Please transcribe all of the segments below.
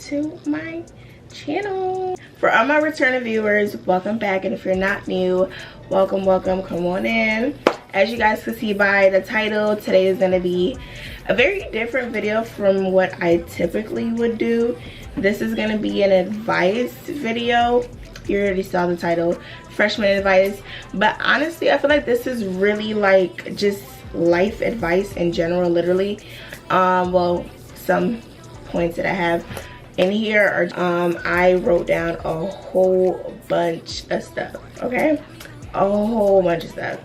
to my channel. For all my returning viewers, welcome back, and if you're not new, welcome, come on in. As you guys can see by the title, today is going to be a very different video from what I typically would do. This is going to be an advice video. You already saw the title, freshman advice, but honestly I feel like this is really like just life advice in general, literally. Well, some points that I have in here are I wrote down a whole bunch of stuff, okay, a whole bunch of stuff.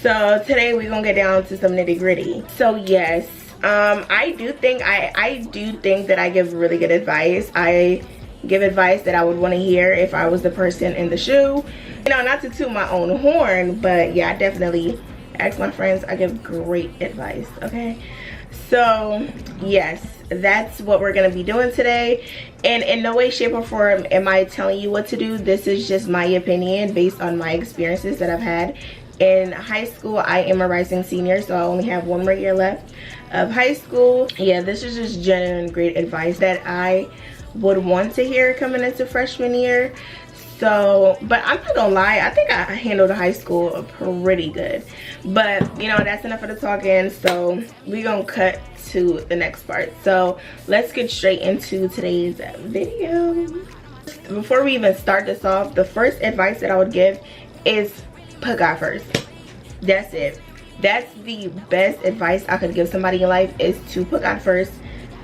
So today we're gonna get down to some nitty-gritty. So yes, I do think that I give really good advice. I give advice that I would want to hear if I was the person in the shoe. You know, not to toot my own horn, but yeah, I definitely ask my friends. I give great advice, okay? So yes, that's what we're gonna be doing today, and in no way, shape, or form am I telling you what to do. This is just my opinion based on my experiences that I've had in high school. I am a rising senior, so I only have one more year left of high school. Yeah, this is just genuine great advice that I would want to hear coming into freshman year. So, but I'm not gonna lie, I think I handled high school pretty good. But you know, that's enough of the talking, so we're gonna cut to the next part. So let's get straight into today's video. Before we even start this off, the first advice that I would give is put God first. That's it. That's the best advice I could give somebody in life, is to put God first.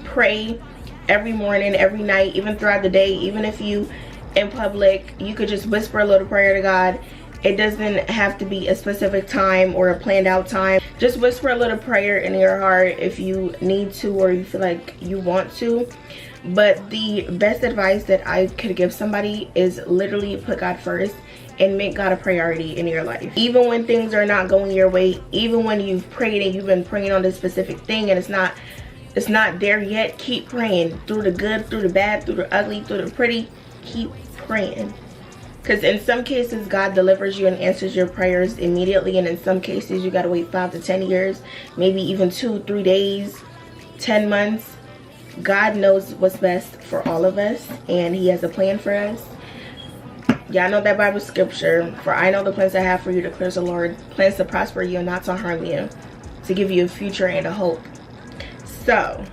Pray every morning, every night, even throughout the day. Even if you in public, you could just whisper a little prayer to God. It doesn't have to be a specific time or a planned out time. Just whisper a little prayer in your heart if you need to, or you feel like you want to. But the best advice that I could give somebody is literally put God first and make God a priority in your life. Even when things are not going your way, even when you've prayed and you've been praying on this specific thing and it's not there yet, keep praying. Through the good, through the bad, through the ugly, through the pretty, keep praying. Because in some cases God delivers you and answers your prayers immediately, and in some cases you gotta wait 5 to 10 years, maybe even 2-3 days, 10 months. God knows what's best for all of us, and he has a plan for us. Yeah, I know that Bible scripture, for I know the plans I have for you, declares the Lord, plans to prosper you and not to harm you, to give you a future and a hope. So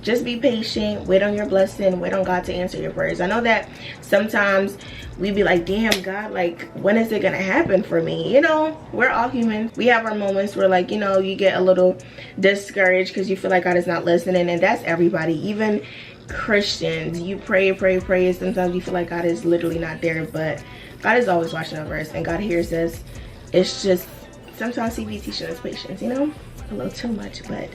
just be patient, wait on your blessing, wait on God to answer your prayers. I know that sometimes we be like, damn God, like when is it gonna happen for me? You know, we're all human. We have our moments where, like, you know, you get a little discouraged because you feel like God is not listening, and that's everybody, even Christians. You pray, and sometimes you feel like God is literally not there, but God is always watching over us and God hears us. It's just sometimes he be teaching us patience, you know, a little too much. But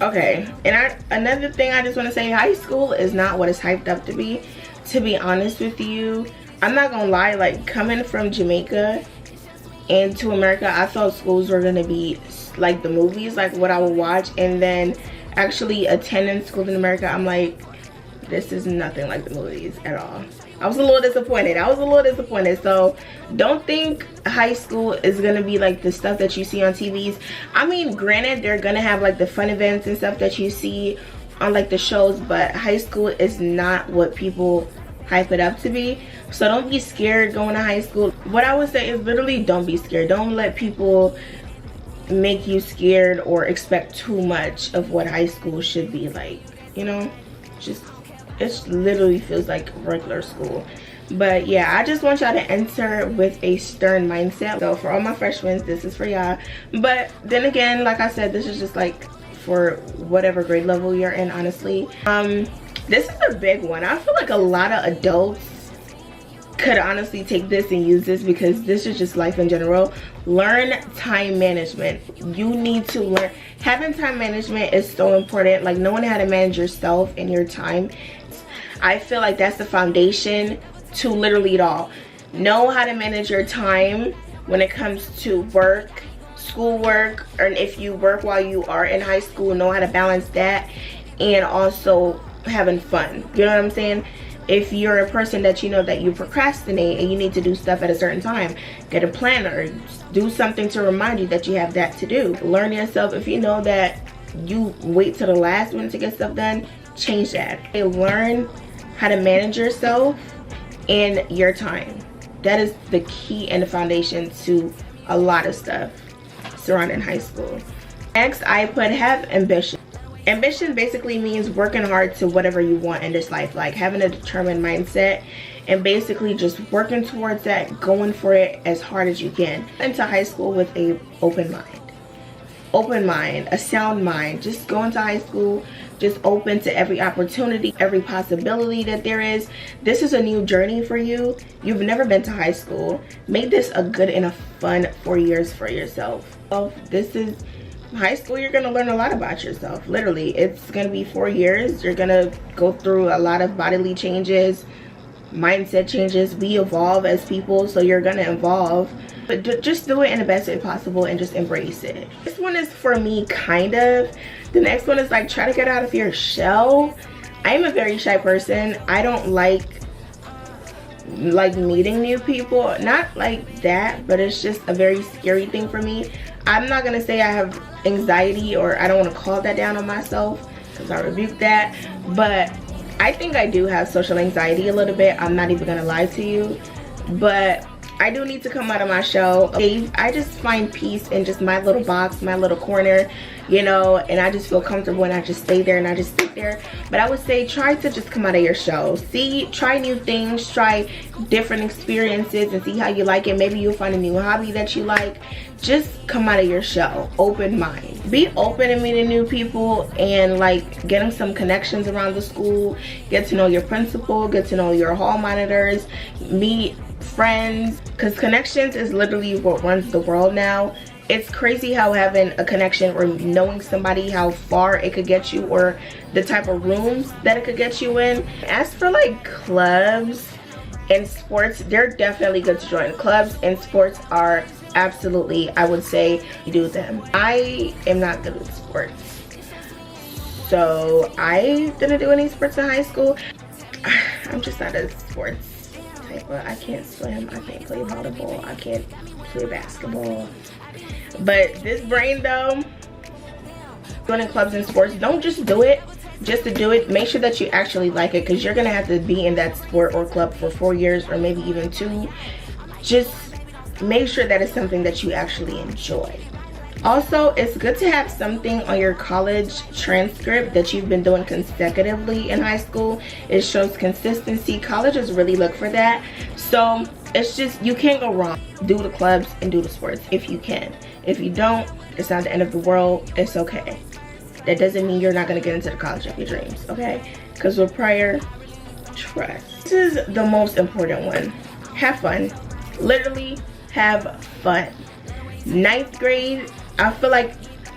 okay, and another thing I just want to say, high school is not what it's hyped up to be. To be honest with you, I'm not gonna lie, like coming from Jamaica into America, I thought schools were gonna be like the movies, like what I would watch, and then actually attending school in America, I'm like, this is nothing like the movies at all. I was a little disappointed. So don't think high school is gonna be like the stuff that you see on TVs. I mean, granted, they're gonna have like the fun events and stuff that you see on like the shows, but high school is not what people hype it up to be. So don't be scared going to high school. What I would say is literally don't be scared. Don't let people make you scared or expect too much of what high school should be like, you know. Just, it literally feels like regular school. But yeah, I just want y'all to enter with a stern mindset. So for all my freshmen, this is for y'all. But then again, like I said, this is just like for whatever grade level you're in, honestly. This is a big one. I feel like a lot of adults could honestly take this and use this, because this is just life in general. Learn time management. You need to learn. Having time management is so important. Like knowing how to manage yourself and your time, I feel like that's the foundation to literally it all. Know how to manage your time when it comes to work, schoolwork, or if you work while you are in high school, know how to balance that, and also having fun. You know what I'm saying? If you're a person that you know that you procrastinate and you need to do stuff at a certain time, get a planner, do something to remind you that you have that to do. Learn yourself. If you know that you wait till the last minute to get stuff done, change that. Learn how to manage yourself and your time. That is the key and the foundation to a lot of stuff surrounding high school. Next, I put have ambition. Ambition basically means working hard to whatever you want in this life, like having a determined mindset and basically just working towards that, going for it as hard as you can. Into high school with a open mind, a sound mind. Just go into high school just open to every opportunity, every possibility that there is. This is a new journey for you. You've never been to high school. Make this a good and a fun 4 years for yourself. This is high school. You're gonna learn a lot about yourself. Literally, it's gonna be 4 years. You're gonna go through a lot of bodily changes, mindset changes. We evolve as people, so you're gonna evolve, but just do it in the best way possible and just embrace it. This one is for me, kind of. The next one is like, try to get out of your shell. I am a very shy person. I don't like meeting new people, not like that, but it's just a very scary thing for me. I'm not gonna say I have anxiety, or I don't want to call that down on myself, because I rebuke that, but I think I do have social anxiety a little bit. I'm not even gonna lie to you, but I do need to come out of my shell. I just find peace in just my little box, my little corner, you know, and I just feel comfortable and I just stay there and I just sit there. But I would say try to just come out of your shell. Try new things, try different experiences and see how you like it. Maybe you'll find a new hobby that you like. Just come out of your shell, open mind. Be open and meeting new people and like getting some connections around the school. Get to know your principal, get to know your hall monitors, meet friends, because connections is literally what runs the world now. It's crazy how having a connection or knowing somebody, how far it could get you, or the type of rooms that it could get you in. As for like clubs and sports, they're definitely good to join. Clubs and sports are absolutely, I would say, do them. I am not good with sports, so I didn't do any sports in high school. I'm just not a sports type. I can't swim, I can't play volleyball, I can't play basketball. But this brain though, joining clubs and sports, don't just do it just to do it. Make sure that you actually like it, because you're gonna have to be in that sport or club for 4 years or maybe even 2. Just make sure that it's something that you actually enjoy. Also, it's good to have something on your college transcript that you've been doing consecutively in high school. It shows consistency. Colleges really look for that. So it's just, you can't go wrong. Do the clubs and do the sports if you can. If you don't, it's not the end of the world. It's okay. That doesn't mean you're not going to get into the college of your dreams, okay? Because with prior trust. This is the most important one. Have fun. Literally have fun. 9th grade, I feel like,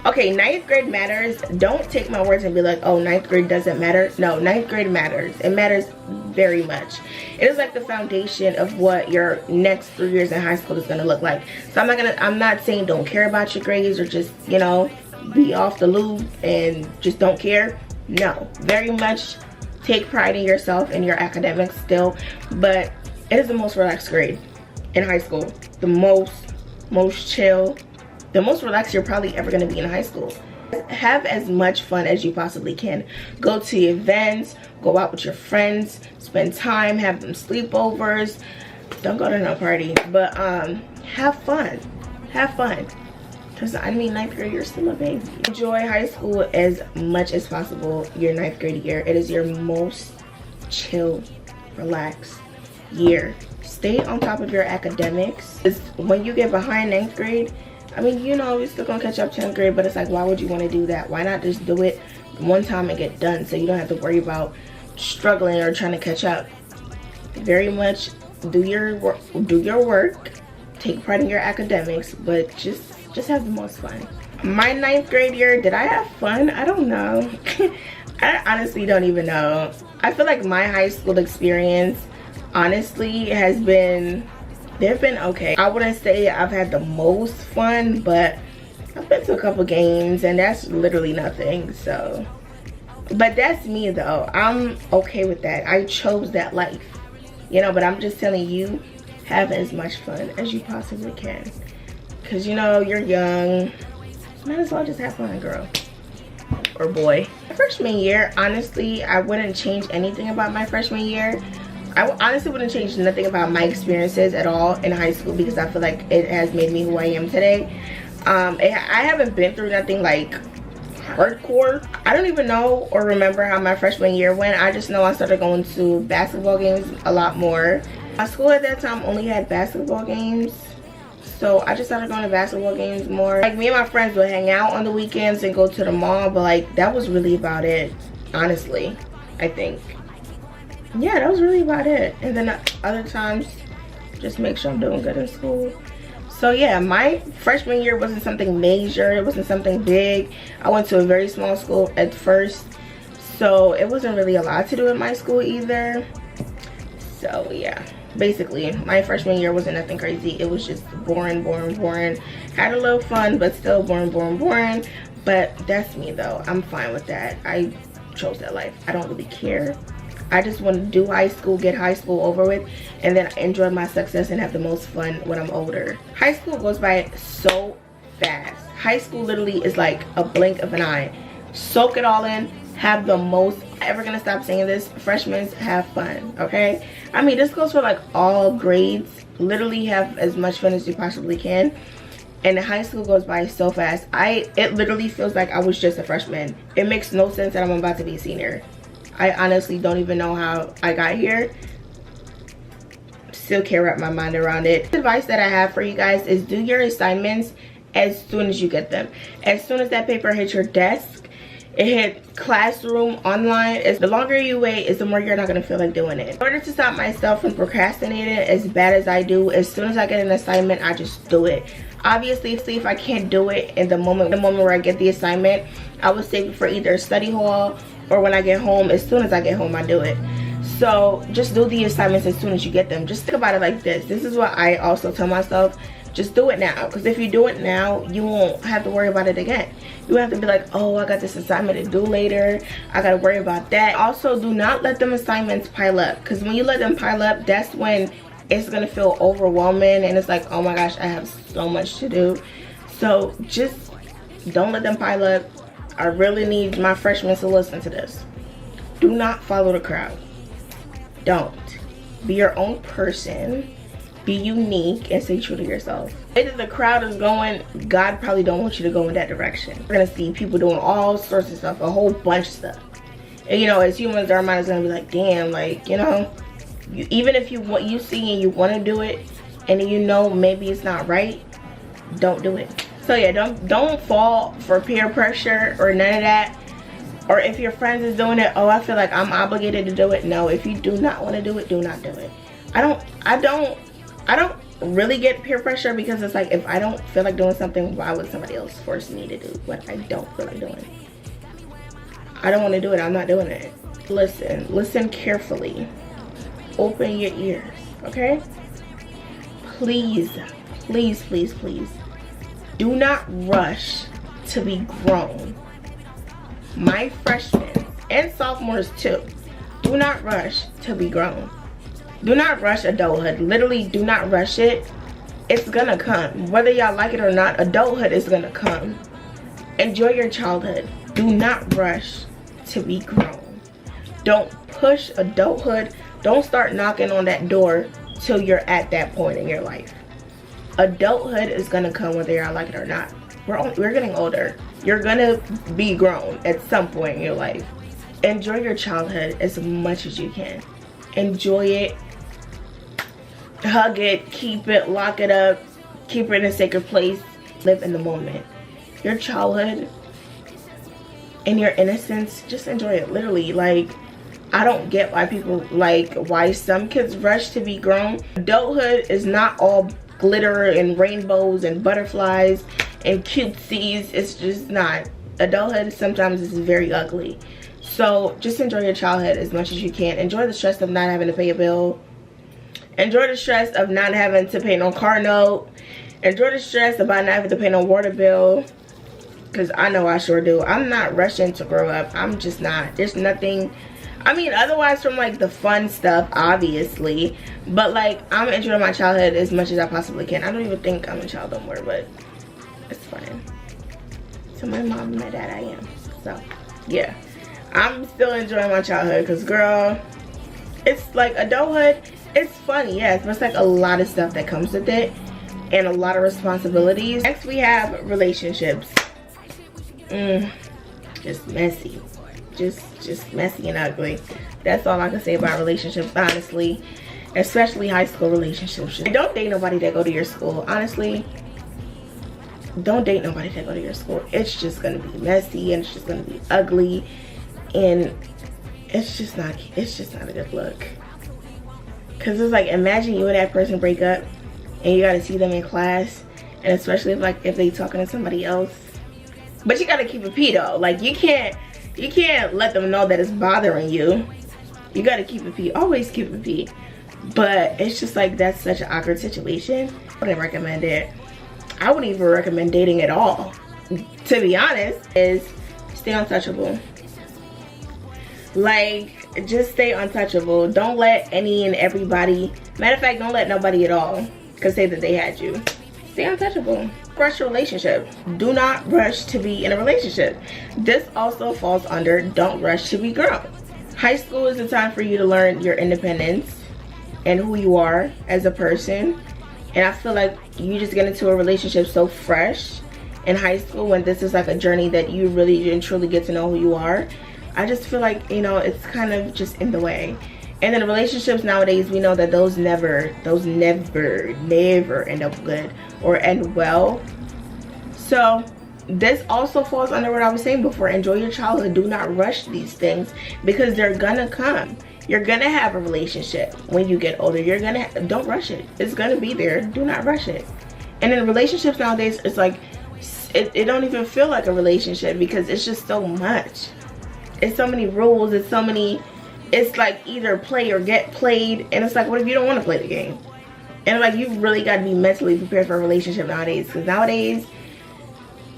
okay, 9th grade matters. Don't take my words and be like, oh, 9th grade doesn't matter. No, 9th grade matters. It matters very much. It is like the foundation of what your next 3 years in high school is gonna look like. So I'm not saying don't care about your grades or just, you know, be off the loop and just don't care. No, very much take pride in yourself and your academics still, but it is the most relaxed grade in high school. The most chill, the most relaxed you're probably ever going to be in high school. Have as much fun as you possibly can. Go to events, go out with your friends, spend time, have them sleepovers. Don't go to no party, but have fun. Have fun. Because I mean, 9th grade, you're still a baby. Enjoy high school as much as possible your 9th grade year. It is your most chill, relaxed year. Stay on top of your academics. When you get behind 9th grade, I mean, you know, you're still gonna catch up 10th grade, but it's like, why would you want to do that? Why not just do it one time and get done, so you don't have to worry about struggling or trying to catch up? Very much do your work, take pride in your academics, but just have the most fun. My 9th grade year, did I have fun? I don't know. I honestly don't even know. I feel like my high school experience honestly they've been okay. I wouldn't say I've had the most fun, but I've been to a couple games and that's literally nothing. So, but that's me though. I'm okay with that. I chose that life, you know, but I'm just telling you, have as much fun as you possibly can, because you know, you're young. Might as well just have fun, girl or boy. freshman year, honestly, I wouldn't change anything about my freshman year. I honestly wouldn't change nothing about my experiences at all in high school, because I feel like it has made me who I am today. I haven't been through nothing like hardcore. I don't even know or remember how my freshman year went. I just know I started going to basketball games a lot more. My school at that time only had basketball games, so I just started going to basketball games more. Like, me and my friends would hang out on the weekends and go to the mall, but like that was really about it, honestly. I think, yeah, that was really about it. And then other times, just make sure I'm doing good in school. So yeah, my freshman year wasn't something major. It wasn't something big. I went to a very small school at first, so it wasn't really a lot to do at my school either. So yeah, basically my freshman year wasn't nothing crazy. It was just boring. Had a little fun, but still boring. But that's me though. I'm fine with that. I chose that life. I don't really care. I just want to do high school, get high school over with, and then enjoy my success and have the most fun when I'm older. High school goes by so fast. High school literally is like a blink of an eye. Soak it all in. Have the most, ever gonna stop saying this, freshmen have fun, okay? I mean, this goes for like all grades. Literally have as much fun as you possibly can. And high school goes by so fast. It literally feels like I was just a freshman. It makes no sense that I'm about to be a senior. I honestly don't even know how I got here. Still can't wrap my mind around it. The advice that I have for you guys is do your assignments as soon as you get them. As soon as that paper hits your desk, it hit classroom, online, the longer you wait is the more you're not going to feel like doing it. In order to stop myself from procrastinating as bad as I do, as soon as I get an assignment, I just do it. Obviously, if I can't do it in the moment where I get the assignment, I will save it for either study hall or when I get home. As soon as I get home, I do it. So just do the assignments as soon as you get them. Just think about it like this. This is what I also tell myself. Just do it now, because if you do it now, you won't have to worry about it again. You have to be like, oh, I got this assignment to do later, I gotta worry about that. Also, do not let them assignments pile up, because when you let them pile up, that's when it's gonna feel overwhelming and it's like, oh my gosh, I have so much to do. So just don't let them pile up. I really need my freshmen to listen to this. Do not follow the crowd. Don't. Be your own person. Be unique and stay true to yourself. If the crowd is going, God probably don't want you to go in that direction. We're gonna see people doing all sorts of stuff, a whole bunch of stuff. And you know, as humans, our mind is gonna be like, damn, like, you know, even if what you see and you wanna do it, and you know maybe it's not right, don't do it. So yeah, don't fall for peer pressure or none of that. Or if your friends is doing it, oh, I feel like I'm obligated to do it. No, if you do not want to do it, do not do it. I don't really get peer pressure, because it's like, if I don't feel like doing something, why would somebody else force me to do what I don't feel like doing? I don't want to do it, I'm not doing it. Listen carefully. Open your ears, okay? Please do not rush to be grown. My freshmen and sophomores too, do not rush to be grown. Do not rush adulthood. Literally, do not rush it. It's gonna come. Whether y'all like it or not, adulthood is gonna come. Enjoy your childhood. Do not rush to be grown. Don't push adulthood. Don't start knocking on that door till you're at that point in your life. Adulthood is gonna come whether y'all like it or not. We're getting older. You're gonna be grown at some point in your life. Enjoy your childhood as much as you can. Enjoy it. Hug it, keep it, lock it up, keep it in a sacred place. Live in the moment. Your childhood and your innocence, just enjoy it. Literally, like, I don't get why some kids rush to be grown. Adulthood is not all glitter and rainbows and butterflies and cutesies. It's just not. Adulthood sometimes is very ugly. So just enjoy your childhood as much as you can. Enjoy the stress of not having to pay a bill. Enjoy the stress of not having to pay no car note. Enjoy the stress about not having to pay no water bill. Because I know I sure do. I'm not rushing to grow up. I'm just not. There's nothing. I mean, otherwise from like the fun stuff, obviously. But like, I'm enjoying my childhood as much as I possibly can. I don't even think I'm a child no more, but it's fine. To my mom and my dad, I am. So, yeah. I'm still enjoying my childhood because, girl, it's like adulthood. It's funny, yes, but it's like a lot of stuff that comes with it and a lot of responsibilities. Next, we have relationships. Just messy. Just messy and ugly. That's all I can say about relationships, honestly. Especially high school relationships. Don't date nobody that go to your school. Honestly, don't date nobody that go to your school. It's just gonna be messy and it's just gonna be ugly, and it's just not a good look. Cause it's like, imagine you and that person break up and you gotta see them in class, and especially if they talking to somebody else. But you gotta keep it P though. Like, you can't let them know that it's bothering you. You gotta keep it P. Always keep it P. But it's just like, that's such an awkward situation. I wouldn't recommend it. I wouldn't even recommend dating at all, to be honest. Is stay untouchable. Like, just stay untouchable. Don't let any and everybody, matter of fact, don't let nobody at all could say that they had you. Stay untouchable. Rush your relationship. Do not rush to be in a relationship. This also falls under don't rush to be grown. High school is the time for you to learn your independence and who you are as a person. And I feel like you just get into a relationship so fresh in high school, when this is like a journey that you really and truly get to know who you are. I just feel like, you know, it's kind of just in the way. And then relationships nowadays, we know that those never end up good or end well. So this also falls under what I was saying before. Enjoy your childhood. Do not rush these things, because they're gonna come. You're gonna have a relationship when you get older. Don't rush it. It's gonna be there. Do not rush it. And in relationships nowadays, it's like, it don't even feel like a relationship, because it's just so much. It's so many rules. It's like either play or get played. And it's like, what if you don't want to play the game? And like, you really got to be mentally prepared for a relationship nowadays, because nowadays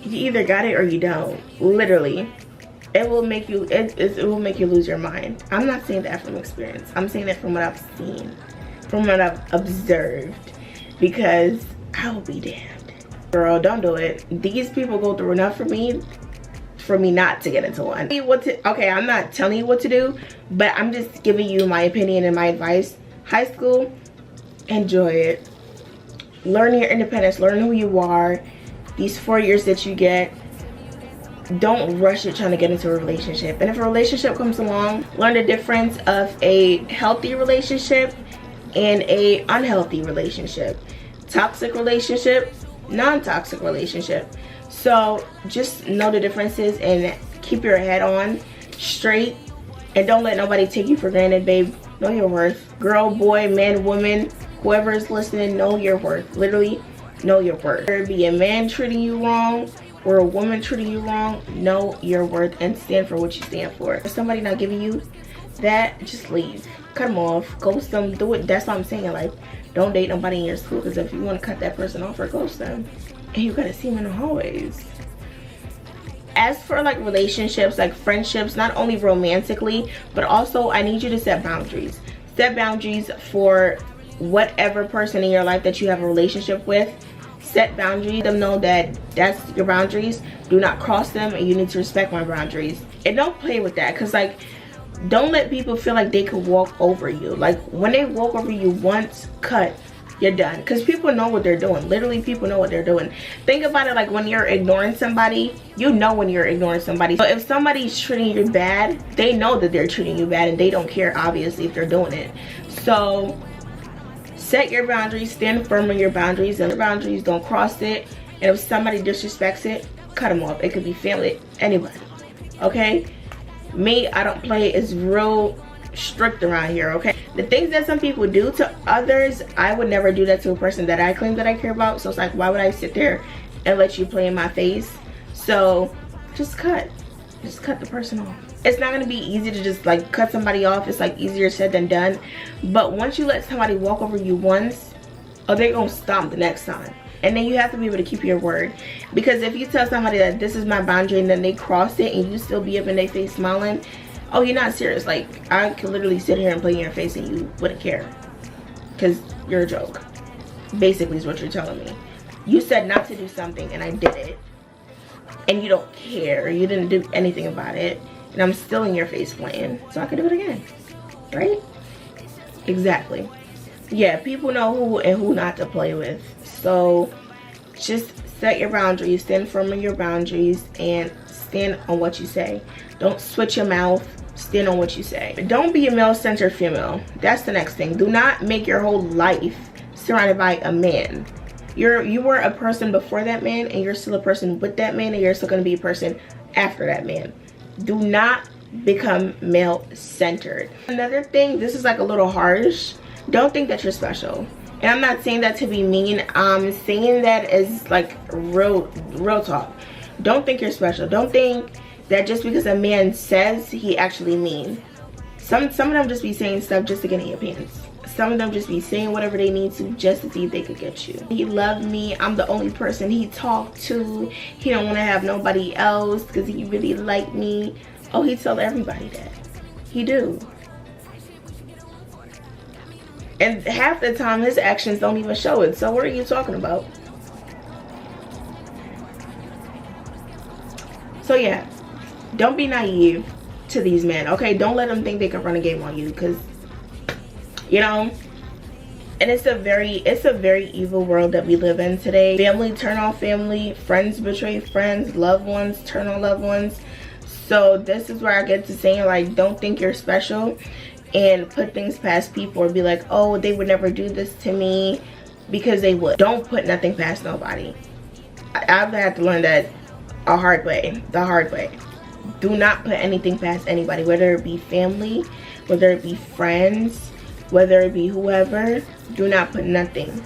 you either got it or you don't. Literally, it will make you lose your mind. I'm not saying that from experience. I'm saying that from what I've seen, from what I've observed, because I will be damned. Girl, don't do it. These people go through enough for me not to get into one. Okay, I'm not telling you what to do, but I'm just giving you my opinion and my advice. High school, enjoy it. Learn your independence, learn who you are. These 4 years that you get, don't rush it trying to get into a relationship. And if a relationship comes along, learn the difference of a healthy relationship and a unhealthy relationship. Toxic relationship, non-toxic relationship. So just know the differences and keep your head on straight, and don't let nobody take you for granted, babe. Know your worth. Girl, boy, man, woman, whoever is listening, know your worth. Literally, know your worth. Whether it be a man treating you wrong or a woman treating you wrong, know your worth and stand for what you stand for. If somebody not giving you that, just leave. Cut them off. Ghost them. Do it. That's what I'm saying. Like, don't date nobody in your school, because if you want to cut that person off or ghost them, and you gotta see them in the hallways. As for like relationships, like friendships, not only romantically, but also I need you to set boundaries. Set boundaries for whatever person in your life that you have a relationship with. Set boundaries. Let them know that that's your boundaries. Do not cross them, and you need to respect my boundaries. And don't play with that, because like, don't let people feel like they could walk over you. Like, when they walk over you once, cut. You're done. Because people know what they're doing. Literally, people know what they're doing. Think about it like when you're ignoring somebody. You know when you're ignoring somebody. So if somebody's treating you bad, they know that they're treating you bad, and they don't care, obviously, if they're doing it. So set your boundaries. Stand firm on your boundaries. And your boundaries, don't cross it. And if somebody disrespects it, cut them off. It could be family, anybody. Okay? Me, I don't play. It's real strict around here, okay? The things that some people do to others, I would never do that to a person that I claim that I care about. So it's like, why would I sit there and let you play in my face? So just cut the person off. It's not gonna be easy to just like cut somebody off. It's like easier said than done. But once you let somebody walk over you once, oh, they're gonna stomp the next time. And then you have to be able to keep your word. Because if you tell somebody that this is my boundary and then they cross it and you still be up in their face smiling, oh, you're not serious. Like, I could literally sit here and play in your face and you wouldn't care, because you're a joke, basically, is what you're telling me. You said not to do something and I did it, and you don't care. You didn't do anything about it. and I'm still in your face playing, so I can do it again, right? Exactly. Yeah, people know who and who not to play with. So just set your boundaries, stand firm on your boundaries, and stand on what you say. Don't switch your mouth, stand on what you say. Don't be a male-centered female. That's the next thing. Do not make your whole life surrounded by a man. You were a person before that man, and you're still a person with that man, and you're still going to be a person after that man. Do not become male-centered. Another thing, this is like a little harsh. Don't think that you're special. And I'm not saying that to be mean. I'm saying that as like real talk. Don't think you're special. Don't think that just because a man says, he actually means. Some of them just be saying stuff just to get in your pants. Some of them just be saying whatever they need to just to see if they could get you. He loved me. I'm the only person he talked to. He don't want to have nobody else because he really liked me. Oh, he tell everybody that. He do. And half the time his actions don't even show it. So what are you talking about? So yeah, don't be naive to these men, okay? Don't let them think they can run a game on you, because you know, and it's a very evil world that we live in today. Family turn on family, friends betray friends, loved ones turn on loved ones. So this is where I get to saying, like, don't think you're special and put things past people or be like, oh, they would never do this to me, because they would. Don't put nothing past nobody. I've had to learn that the hard way. Do not put anything past anybody, whether it be family, whether it be friends, whether it be whoever. Do not put nothing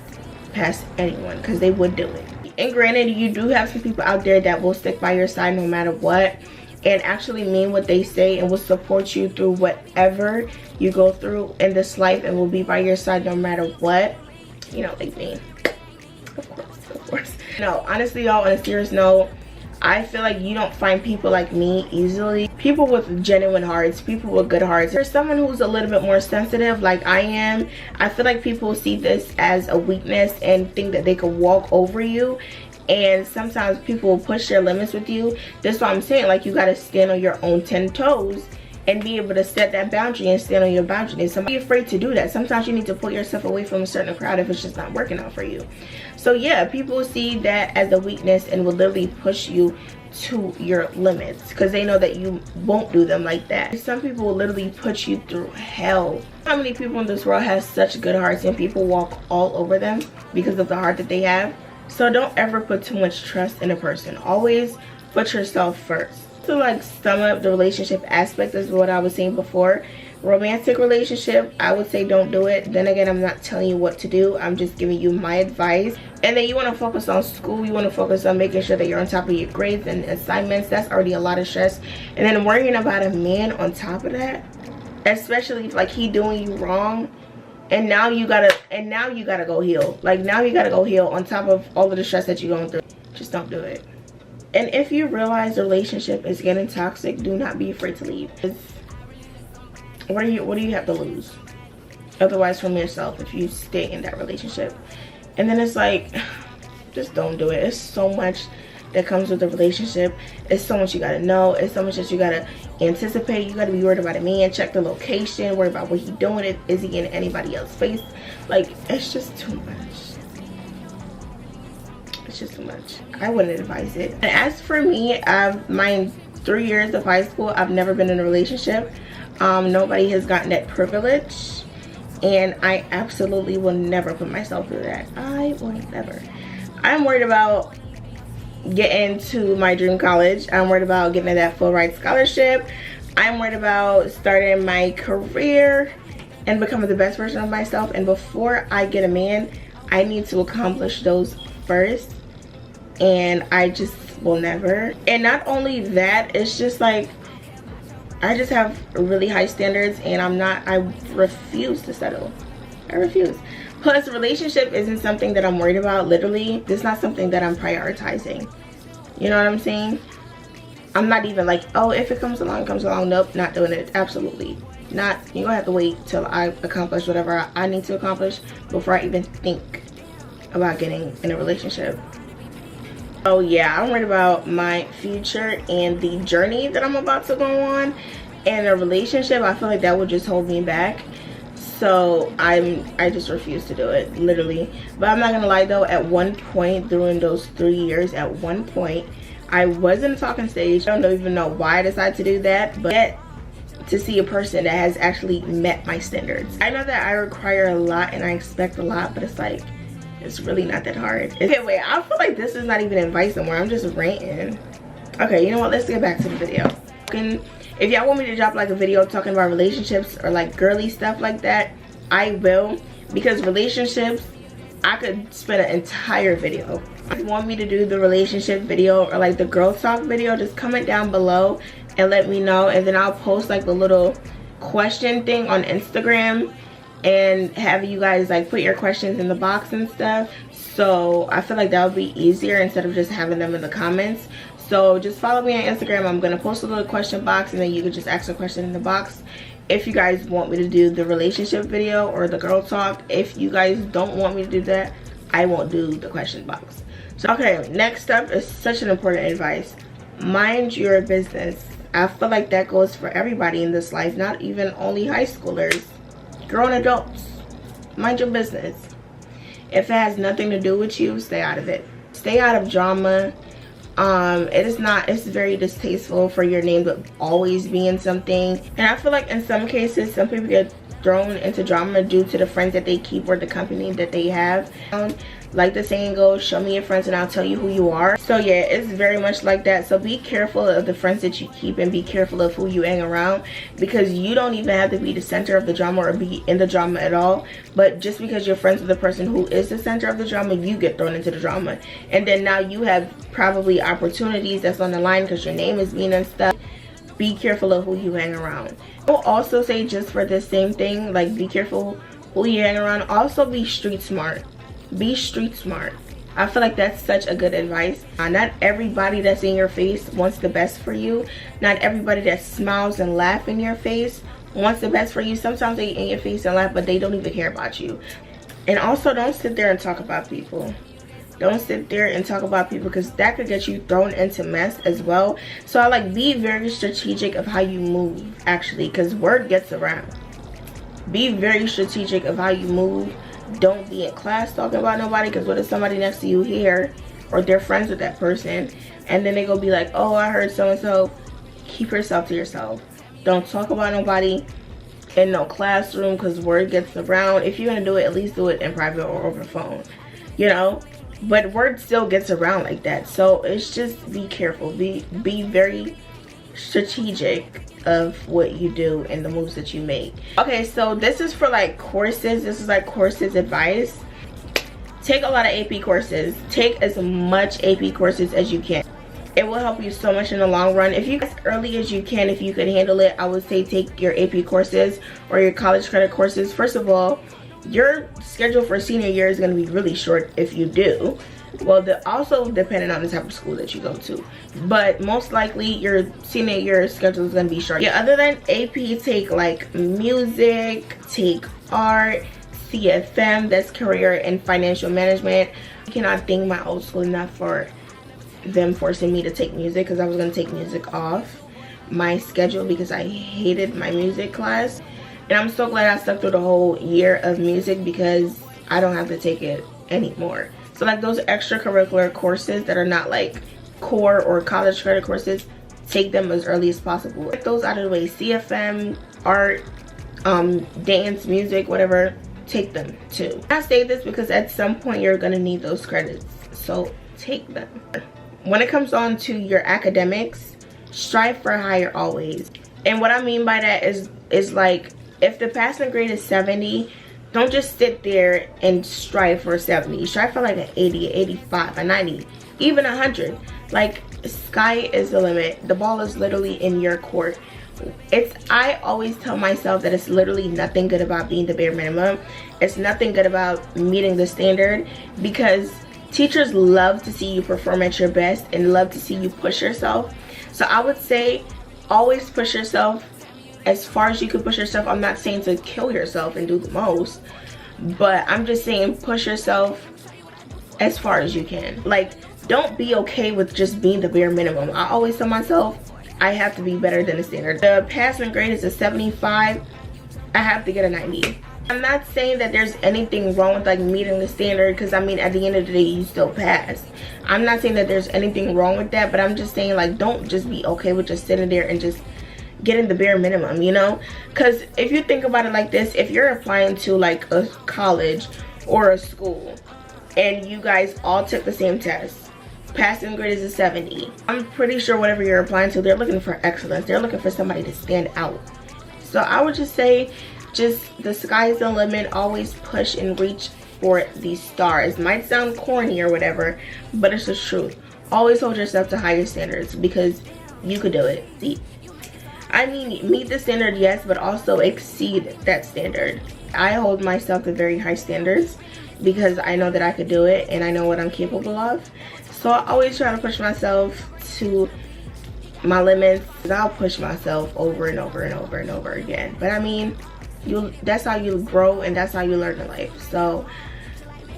past anyone, because they would do it. And granted, you do have some people out there that will stick by your side no matter what, and actually mean what they say, and will support you through whatever you go through in this life, and will be by your side no matter what, you know, they mean. Of course. No, honestly, y'all, on a serious note, I feel like you don't find people like me easily. People with genuine hearts, people with good hearts. There's someone who's a little bit more sensitive like I am. I feel like people see this as a weakness and think that they could walk over you. And sometimes people will push their limits with you. That's why I'm saying, like, you gotta stand on your own 10 toes and be able to set that boundary and stand on your boundary. And somebody afraid to do that. Sometimes you need to pull yourself away from a certain crowd if it's just not working out for you. So yeah, people see that as a weakness and will literally push you to your limits because they know that you won't do them like that. Some people will literally put you through hell. How many people in this world have such good hearts and people walk all over them because of the heart that they have? So don't ever put too much trust in a person. Always put yourself first. To like sum up the relationship aspect is what I was saying before. Romantic relationship, I would say don't do it. Then again, I'm not telling you what to do. I'm just giving you my advice. And then you want to focus on school. You want to focus on making sure that you're on top of your grades and assignments. That's already a lot of stress. And then worrying about a man on top of that, especially if like he doing you wrong, and now you gotta go heal. Like now you gotta go heal on top of all of the stress that you're going through. Just don't do it. And if you realize the relationship is getting toxic, do not be afraid to leave. What do you have to lose otherwise from yourself if you stay in that relationship? And then it's like, just don't do it. It's so much that comes with the relationship. It's so much you gotta know. It's so much that you gotta anticipate. You gotta be worried about a man, check the location, worry about what he's doing. Is he in anybody else's face? Like, it's just too much. It's just too much. I wouldn't advise it. And as for me, my 3 years of high school, I've never been in a relationship. Nobody has gotten that privilege, and I absolutely will never put myself through that. I will never. I'm worried about getting to my dream college. I'm worried about getting that full ride scholarship. I'm worried about starting my career and becoming the best version of myself. And before I get a man, I need to accomplish those first, and I just will never. And not only that, it's just like I just have really high standards, and I refuse to settle. I refuse. Plus, relationship isn't something that I'm worried about. Literally, it's not something that I'm prioritizing. You know what I'm saying? I'm not even like, oh, if it comes along, it comes along. Nope, not doing it. Absolutely not. You're gonna have to wait till I accomplish whatever I need to accomplish before I even think about getting in a relationship. Oh yeah, I'm worried about my future and the journey that I'm about to go on. And a relationship, I feel like that would just hold me back. So I just refuse to do it, literally. But I'm not gonna lie though, at one point during those 3 years, at one point I was in a talking stage. I don't even know why I decided to do that, but yet to see a person that has actually met my standards. I know that I require a lot and I expect a lot, but it's like, it's really not that hard. Okay, wait, I feel like this is not even advice anymore. I'm just ranting. Okay, you know what? Let's get back to the video. If y'all want me to drop like a video talking about relationships or like girly stuff like that, I will. Because relationships, I could spend an entire video. If you want me to do the relationship video or like the girl talk video, just comment down below and let me know. And then I'll post like the little question thing on Instagram and have you guys like put your questions in the box and stuff. So I feel like that would be easier instead of just having them in the comments. So just follow me on Instagram. I'm gonna post a little question box and then you can just ask a question in the box if you guys want me to do the relationship video or the girl talk. If you guys don't want me to do that, I won't do the question box. So okay, next up is such an important advice. Mind your business. I feel like that goes for everybody in this life, not even only high schoolers. Grown adults, mind your business. If it has nothing to do with you, stay out of it. Stay out of drama. It's very distasteful for your name to always be in something. And I feel like in some cases, some people get thrown into drama due to the friends that they keep or the company that they have. Like the saying goes, show me your friends and I'll tell you who you are. So yeah, it's very much like that. So be careful of the friends that you keep and be careful of who you hang around, because you don't even have to be the center of the drama or be in the drama at all. But just because you're friends with the person who is the center of the drama, you get thrown into the drama. And then now you have probably opportunities that's on the line because your name is being and stuff. Be careful of who you hang around. I will also say, just for the same thing, like be careful who you hang around. Also be street smart. Be street smart. I feel like that's such a good advice. Not everybody that's in your face wants the best for you. Not everybody that smiles and laughs in your face wants the best for you. Sometimes they in your face and laugh, but they don't even care about you. And also, don't sit there and talk about people. Don't sit there and talk about people, because that could get you thrown into mess as well. So I like, be very strategic of how you move, actually, because word gets around. Be very strategic of how you move. Don't be in class talking about nobody, because what if somebody next to you here or they're friends with that person and then they go be like, oh, I heard so and so. Keep yourself to yourself. Don't talk about nobody in no classroom, because word gets around. If you're gonna do it, at least do it in private or over the phone, you know. But word still gets around like that. So it's just, be careful. Be very strategic of what you do and the moves that you make. Okay, so this is for like courses. This is like courses advice. Take a lot of AP courses. Take as much AP courses as you can. It will help you so much in the long run. If you, as early as you can, if you could handle it, I would say take your AP courses or your college credit courses. First of all, your schedule for senior year is going to be really short if you do. Well, also depending on the type of school that you go to, but most likely your senior year schedule is going to be short. Yeah, other than AP, take like music, take art, CFM, that's career and financial management. I cannot thank my old school enough for them forcing me to take music, because I was going to take music off my schedule because I hated my music class. And I'm so glad I stuck through the whole year of music, because I don't have to take it anymore. So like those extracurricular courses that are not like core or college credit courses, take them as early as possible. Get those out of the way. CFM, art, dance, music, whatever, take them too. I say this because at some point you're gonna need those credits, so take them. When it comes on to your academics, strive for higher always. And what I mean by that is like, if the passing grade is 70, don't just sit there and strive for 70. Strive for like an 80, 85, a 90, even 100. Like, sky is the limit. The ball is literally in your court. I always tell myself that it's literally nothing good about being the bare minimum. It's nothing good about meeting the standard, because teachers love to see you perform at your best and love to see you push yourself. So I would say always push yourself as far as you can push yourself. I'm not saying to kill yourself and do the most, but I'm just saying push yourself as far as you can. Like, don't be okay with just being the bare minimum. I always tell myself I have to be better than the standard. The passing grade is a 75. I have to get a 90. I'm not saying that there's anything wrong with like meeting the standard, because I mean at the end of the day you still pass. I'm not saying that there's anything wrong with that, but I'm just saying like don't just be okay with just sitting there and just getting the bare minimum, you know? Because if you think about it like this, if you're applying to like a college or a school and you guys all took the same test, passing grade is a 70, I'm pretty sure whatever you're applying to, they're looking for excellence. They're looking for somebody to stand out. So I would just say, just the sky's the limit. Always push and reach for these stars. Might sound corny or whatever, but it's the truth. Always hold yourself to higher standards, because you could do it. I mean, meet the standard, yes, but also exceed that standard. I hold myself to very high standards because I know that I could do it and I know what I'm capable of. So I always try to push myself to my limits. I'll push myself over and over and over and over again. But I mean, that's how you grow and that's how you learn in life. So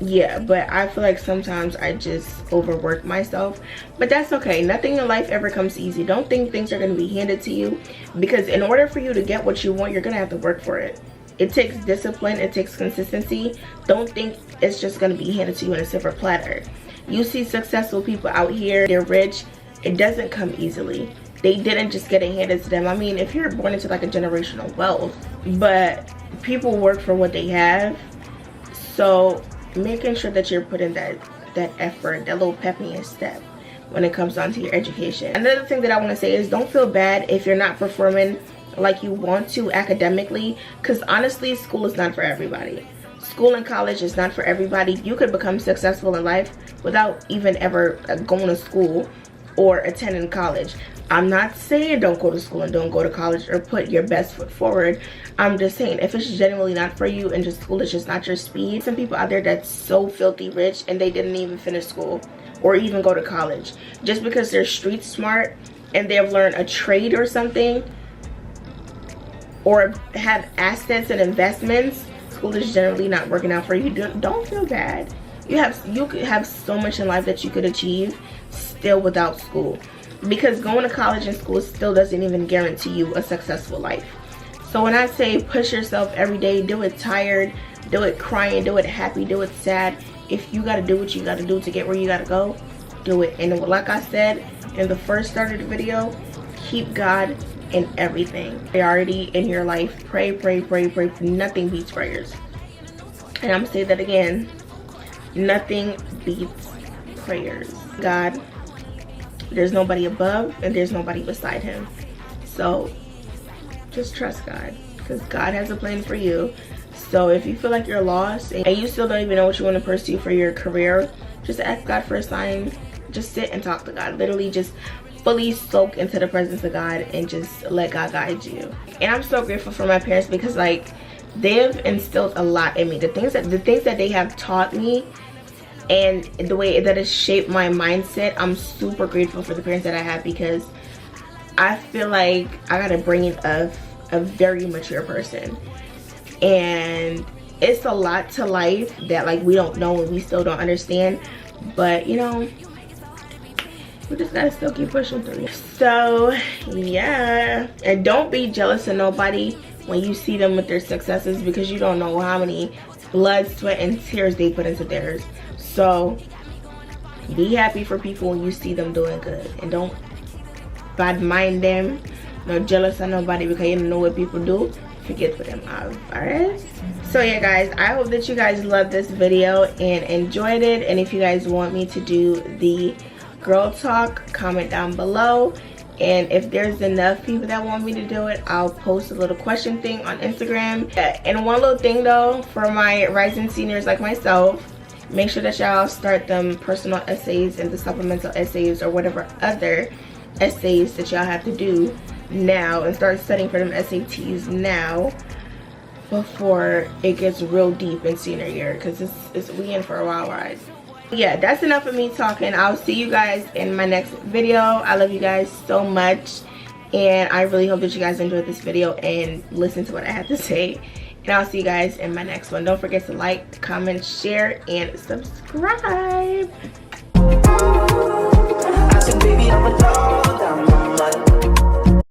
yeah, but I feel like sometimes I just overwork myself, but that's okay. Nothing in life ever comes easy. Don't think things are going to be handed to you, because in order for you to get what you want, you're going to have to work for it. It takes discipline, it takes consistency. Don't think it's just going to be handed to you in a silver platter. You see successful people out here, they're rich. It doesn't come easily. They didn't just get it handed to them. I mean, if you're born into like a generational wealth, but people work for what they have. So making sure that you're putting that effort, that little pep in your step when it comes down to your education. Another thing that I want to say is don't feel bad if you're not performing like you want to academically, because honestly, school is not for everybody. School and college is not for everybody. You could become successful in life without even ever going to school or attending college. I'm not saying don't go to school and don't go to college or put your best foot forward. I'm just saying if it's genuinely not for you and just school is just not your speed. Some people out there that's so filthy rich and they didn't even finish school or even go to college. Just because they're street smart and they've learned a trade or something, or have assets and investments, school is generally not working out for you. Don't feel bad. You could have so much in life that you could achieve still without school, because going to college and school still doesn't even guarantee you a successful life. So when I say push yourself every day, do it tired, do it crying, do it happy, do it sad. If you got to do what you got to do to get where you got to go, do it. And like I said in the first start of the video, keep God in everything. Priority in your life. Pray, pray, pray, pray. Nothing beats prayers. And I'm gonna say that again. Nothing beats prayers. God, there's nobody above and there's nobody beside him. So just trust God, because God has a plan for you. So if you feel like you're lost and you still don't even know what you want to pursue for your career, just ask God for a sign. Just sit and talk to God. Literally just fully soak into the presence of God and just let God guide you. And I'm so grateful for my parents, because like they've instilled a lot in me. The things that they have taught me and the way that it shaped my mindset, I'm super grateful for the parents that I have, because I feel like I got to bring in a very mature person. And it's a lot to life that like we don't know and we still don't understand, but you know, we just gotta still keep pushing through. So yeah, and don't be jealous of nobody when you see them with their successes, because you don't know how many blood, sweat, and tears they put into theirs. So be happy for people when you see them doing good, and don't bad mind them, no jealous of nobody, because you don't know what people do. Forget what them have. Alright, so yeah guys, I hope that you guys loved this video and enjoyed it. And if you guys want me to do the girl talk, comment down below, and if there's enough people that want me to do it, I'll post a little question thing on Instagram. And one little thing though, for my rising seniors like myself, make sure that y'all start them personal essays and the supplemental essays or whatever other essays that y'all have to do now, and start studying for them SATs now before it gets real deep in senior year, because we in for a wild ride. Yeah, that's enough of me talking. I'll see you guys in my next video. I love you guys so much, and I really hope that you guys enjoyed this video and listen to what I have to say. And I'll see you guys in my next one. Don't forget to like, comment, share, and subscribe.